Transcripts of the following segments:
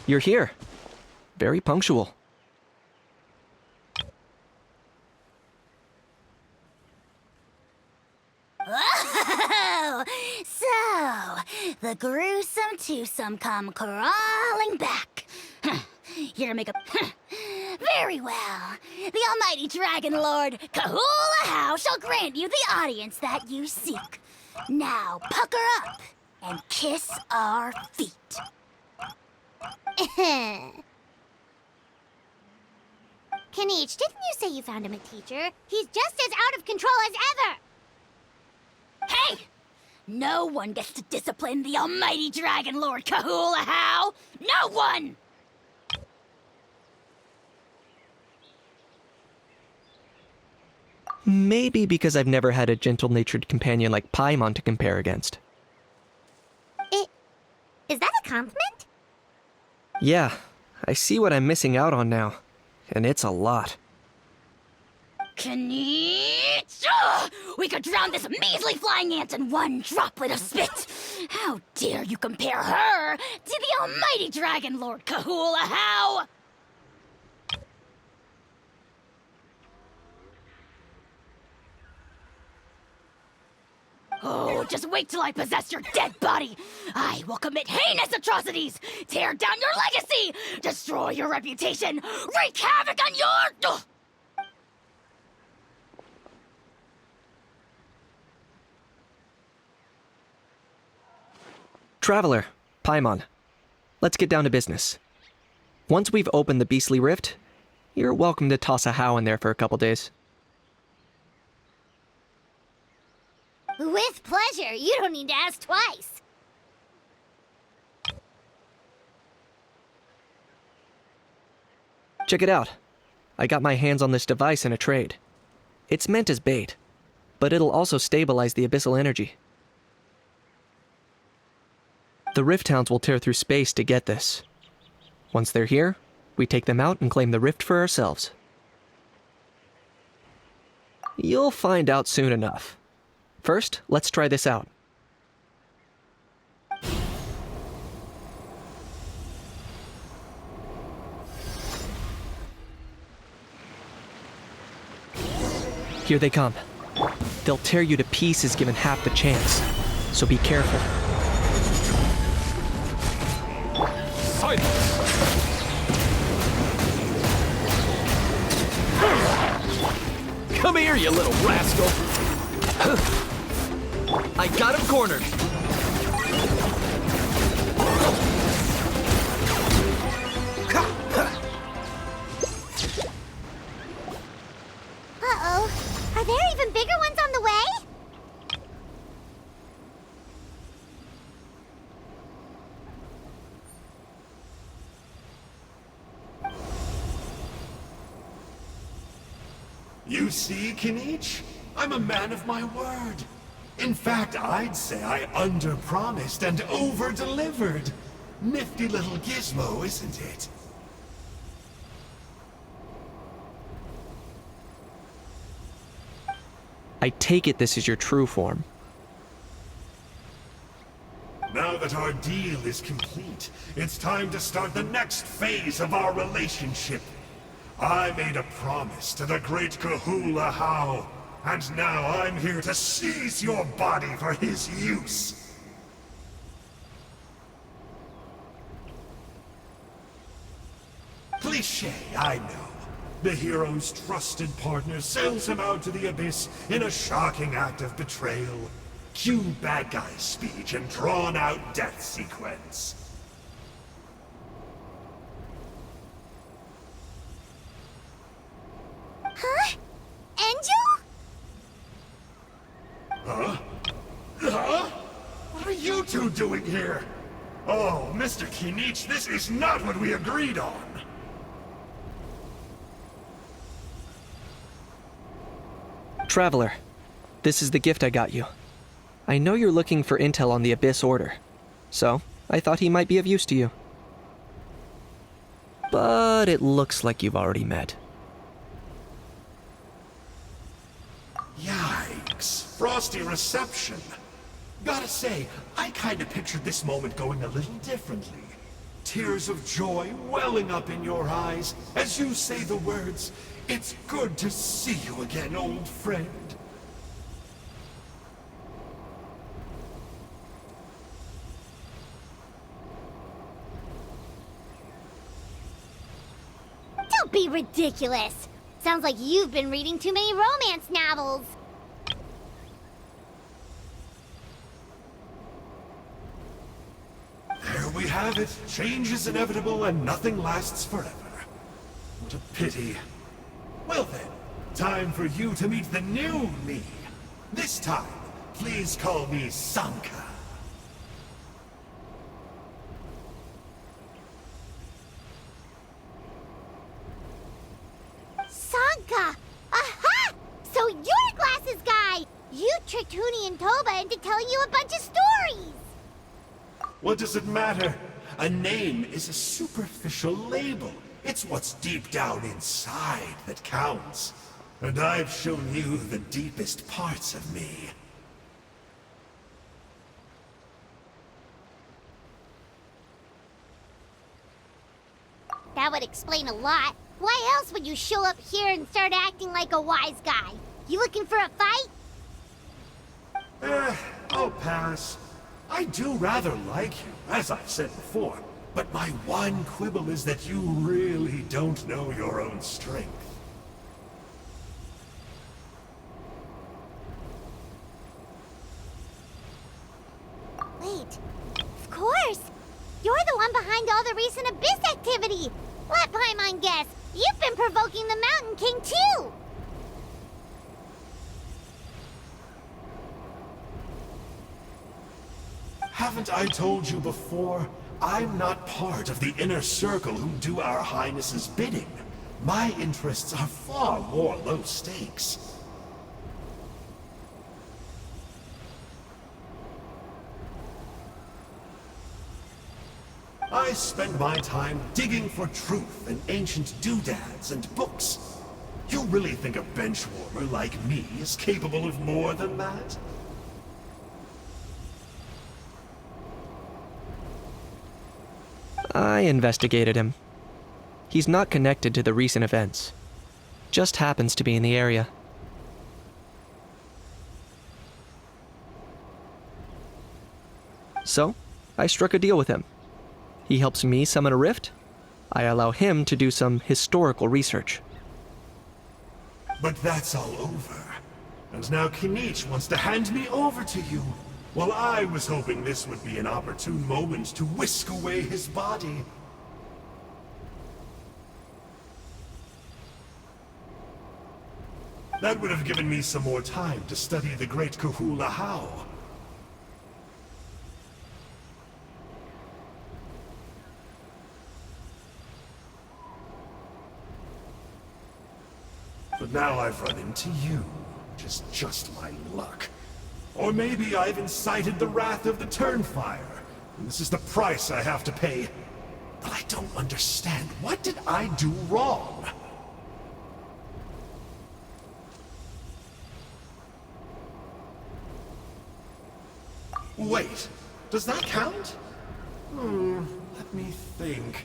You're here. Very punctual. Oh, so the gruesome twosome come crawling back. Here to make a... Very well. The almighty Dragon Lord Kahula How shall grant you the audience that you seek. Now pucker up and kiss our feet. Kinich, didn't you say you found him a teacher? He's just as out of control as ever! Hey! No one gets to discipline the almighty Dragon Lord Kahula How! No one! Maybe because I've never had a gentle-natured companion like Paimon to compare against. Is that a compliment? Yeah, I see what I'm missing out on now. And it's a lot. Kinich! Ugh! We could drown this measly flying ant in one droplet of spit! How dare you compare her to the almighty Dragon Lord Kahula How! Oh, just wait till I possess your dead body! I will commit heinous atrocities! Tear down your legacy! Destroy your reputation! Wreak havoc on your... Ugh! Traveler, Paimon, let's get down to business. Once we've opened the beastly rift, you're welcome to toss a How in there for a couple days. With pleasure. You don't need to ask twice. Check it out. I got my hands on this device in a trade. It's meant as bait, but it'll also stabilize the abyssal energy. The Rift Hounds will tear through space to get this. Once they're here, we take them out and claim the rift for ourselves. You'll find out soon enough. First, let's try this out. Here they come. They'll tear you to pieces given half the chance, so be careful. Silence! Come here, you little rascal! I got him cornered! Uh-oh. Are there even bigger ones on the way? You see, Kinich? I'm a man of my word. In fact, I'd say I under-promised and over-delivered. Nifty little gizmo, isn't it? I take it this is your true form. Now that our deal is complete, it's time to start the next phase of our relationship. I made a promise to the great Kahula How, and now I'm here to seize your body for his use. Cliché, I know. The hero's trusted partner sells him out to the abyss in a shocking act of betrayal. Cue bad guy speech and drawn-out death sequence. Huh? Angel? Huh? Huh? What are you two doing here? Oh, Mr. Kinich, this is not what we agreed on. Traveler, this is the gift I got you. I know you're looking for intel on the Abyss Order, so I thought he might be of use to you. But it looks like you've already met. Yikes. Frosty reception. Gotta say, I kinda pictured this moment going a little differently. tears of joy welling up in your eyes as you say the words, "It's good to see you again, old friend." Don't be ridiculous. Sounds like you've been reading too many romance novels. There we have it. Change is inevitable and nothing lasts forever. What a pity. Well then, time for you to meet the new me. This time, please call me Sanka. Sanka! Aha! So you're Glasses Guy! You tricked Huni and Toba into telling you a bunch of stories! What does it matter? A name is a superficial label. It's what's deep down inside that counts. And I've shown you the deepest parts of me. That would explain a lot. Why else would you show up here and start acting like a wise guy? You looking for a fight? I'll pass. I do rather like you, as I've said before. But my one quibble is that you really don't know your own strength. Wait, of course! You're the one behind all the recent Abyss activity! Let Paimon guess, you've been provoking the Mountain King too! Haven't I told you before? I'm not part of the inner circle who do our Highness's bidding. My interests are far more low stakes. I spend my time digging for truth in ancient doodads and books. You really think a benchwarmer like me is capable of more than that? I investigated him. He's not connected to the recent events. Just happens to be in the area. So, I struck a deal with him. He helps me summon a rift. I allow him to do some historical research. But that's all over. And now Kinich wants to hand me over to you. Well, I was hoping this would be an opportune moment to whisk away his body. That would have given me some more time to study the great Kahula How. But now I've run into you, which is just my luck. Or maybe I've incited the wrath of the Turnfire, and this is the price I have to pay. But I don't understand. What did I do wrong? Wait, does that count? Let me think.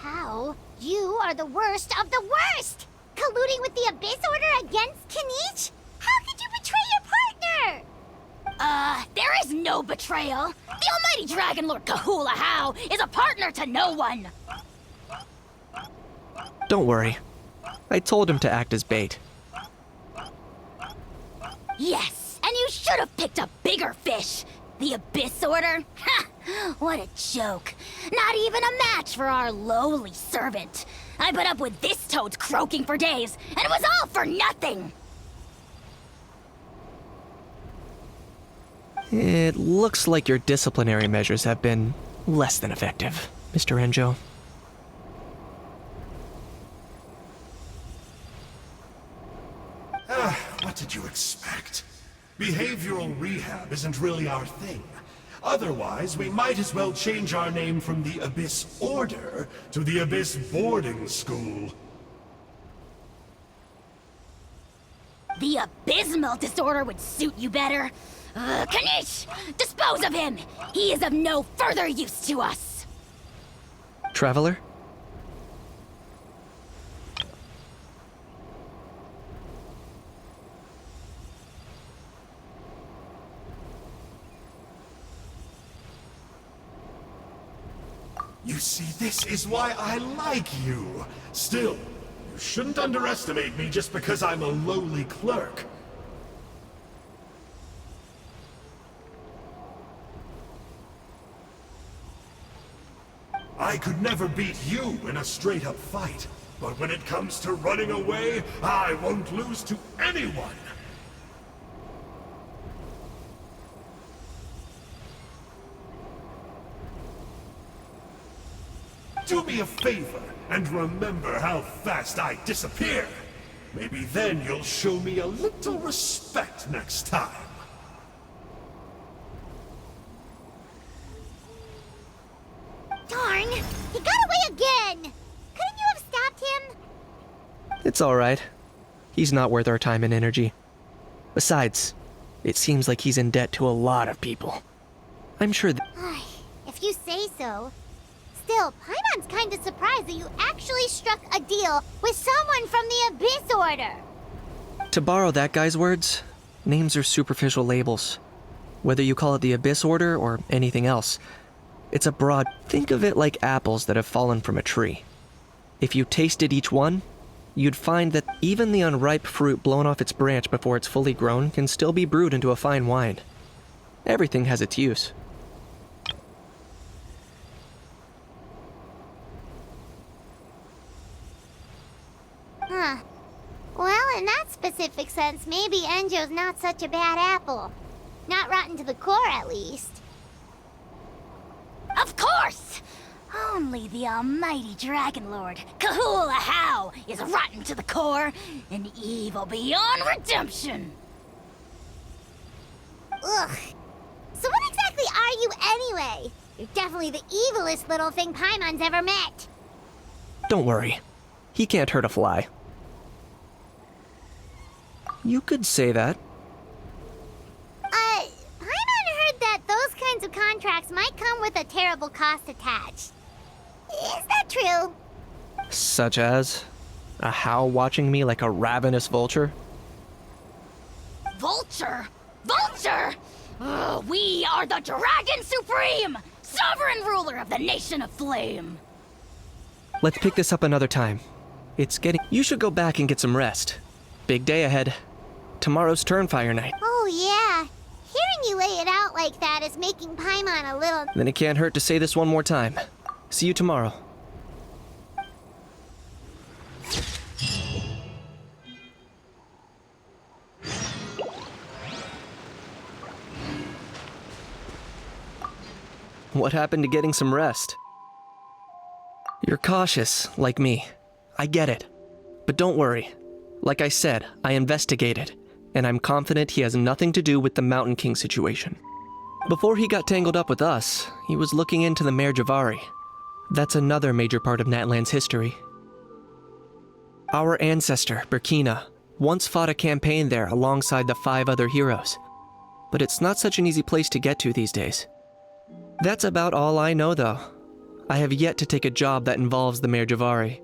How? You are the worst of the worst! Colluding with the Abyss Order against Kinich? How could you betray your partner? There is no betrayal. The almighty Dragon Lord Kahula How is a partner to no one. Don't worry. I told him to act as bait. Yes, and you should have picked a bigger fish. The Abyss Order? Ha! What a joke. Not even a match for our lowly servant. I put up with this toad's croaking for days, and it was all for nothing. It looks like your disciplinary measures have been less than effective, Mr. Enjo. What did you expect? Behavioral rehab isn't really our thing. Otherwise, we might as well change our name from the Abyss Order to the Abyss Boarding School. The abysmal disorder would suit you better. Kanish! Dispose of him! He is of no further use to us! Traveler? You see, this is why I like you. Still, you shouldn't underestimate me just because I'm a lowly clerk. I could never beat you in a straight-up fight, but when it comes to running away, I won't lose to anyone. Do me a favor and remember how fast I disappear. Maybe then you'll show me a little respect next time. Darn! He got away again! Couldn't you have stopped him? It's alright. He's not worth our time and energy. Besides, it seems like he's in debt to a lot of people. I'm sure If you say so. Still, Paimon's kinda surprised that you actually struck a deal with someone from the Abyss Order. To borrow that guy's words, names are superficial labels. Whether you call it the Abyss Order or anything else, it's a broad... Think of it like apples that have fallen from a tree. If you tasted each one, you'd find that even the unripe fruit blown off its branch before it's fully grown can still be brewed into a fine wine. Everything has its use. Huh. Well, in that specific sense, maybe Enjo's not such a bad apple. Not rotten to the core, at least. Of course! Only the almighty Dragon Lord, Kahula How, is rotten to the core and evil beyond redemption. Ugh. So what exactly are you anyway? You're definitely the evilest little thing Paimon's ever met. Don't worry. He can't hurt a fly. You could say that. Paimon heard that those kinds of contracts might come with a terrible cost attached. Is that true? Such as a How watching me like a ravenous vulture? Vulture? Vulture? We are the Dragon Supreme, sovereign ruler of the Nation of Flame. Let's pick this up another time. It's getting... You should go back and get some rest. Big day ahead. Tomorrow's Turnfire night. Oh, yeah. Hearing you lay it out like that is making Paimon a little... Then it can't hurt to say this one more time. See you tomorrow. What happened to getting some rest? You're cautious, like me. I get it. But don't worry. Like I said, I investigated, and I'm confident he has nothing to do with the Mountain King situation. Before he got tangled up with us, he was looking into the Mare Javari. That's another major part of Natlan's history. Our ancestor, Burkina, once fought a campaign there alongside the 5 other heroes. But it's not such an easy place to get to these days. That's about all I know, though. I have yet to take a job that involves the Mare Javari.